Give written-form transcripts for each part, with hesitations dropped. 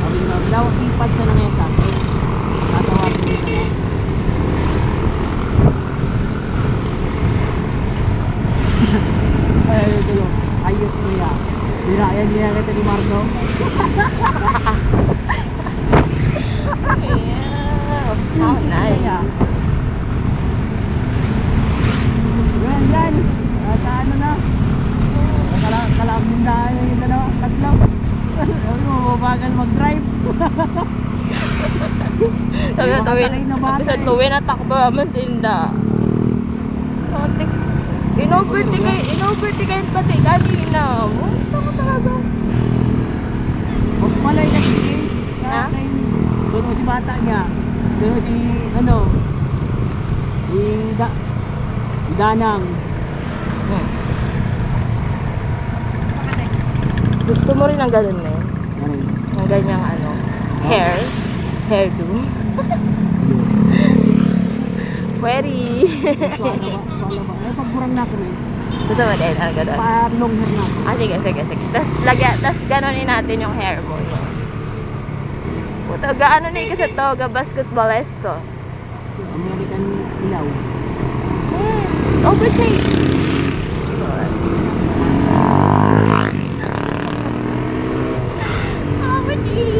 Sabi nga, daw ipad siya na ngayon sa akin. Tatawagin niya na. Ay, ito yung ayos niya. Birayan niya kita ni Marco. Yeah. How nice. Yan. Sa ano na? Kalabing na yung dalawa. Tatlo. Sabi mo, mabagal mag-drive. Sabi sa tuwin na takbo naman sinda. Inovertigayin pati kanina. Wala ka talaga. Huwag malay na si Ha? doon mo si bata niya. Doon mo si ano si Danang. Gusto mo rin ang ganun eh? Ano yun? Ang ganyang ano? Hairdo? Pwede. Swala ba? Ay, pagburang na ako eh. Gusto mo din ang ganun? Pa-long hair na ako. Sige. Tas ganonin natin yung hair mo. No? Puto, gaano na yung kasi to? Basketballist to? American ilaw. Overtake. Overtake.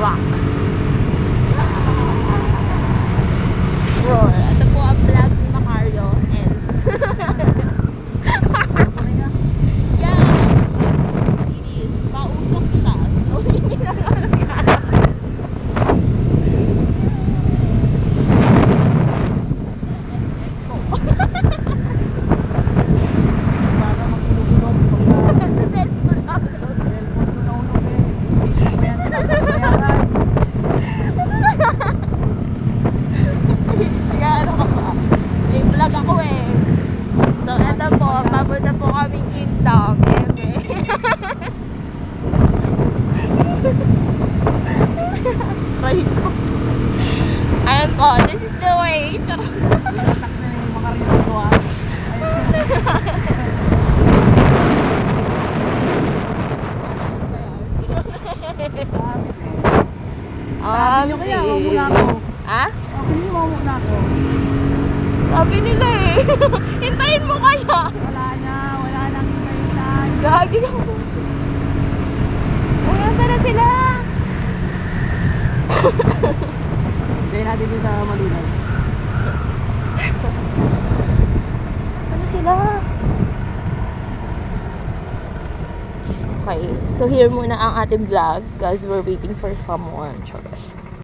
Rocks. Roar. Ito po ang vlog ni Macario and yeah. It is. Pausok siya. So, hindi na Para magkulog-kulog pag sa telephone lang. Kaya ano ka ba? May vlog ako eh. So, eto po. Papunta po kaming Intang. Try ko. Ayan po. This is the way. Charot. Sabi niyo kaya, mamula ako. Ha? Sabi niyo, mamula ako. Sabi nila eh. Hintayin mo kaya. Wala nang hintayin. Gagi ka mo. Uy, saan na sila? Hintayin natin din sa Malunay. Saan na sila? Okay, so here muna ang ating vlog because we're waiting for someone. Sure.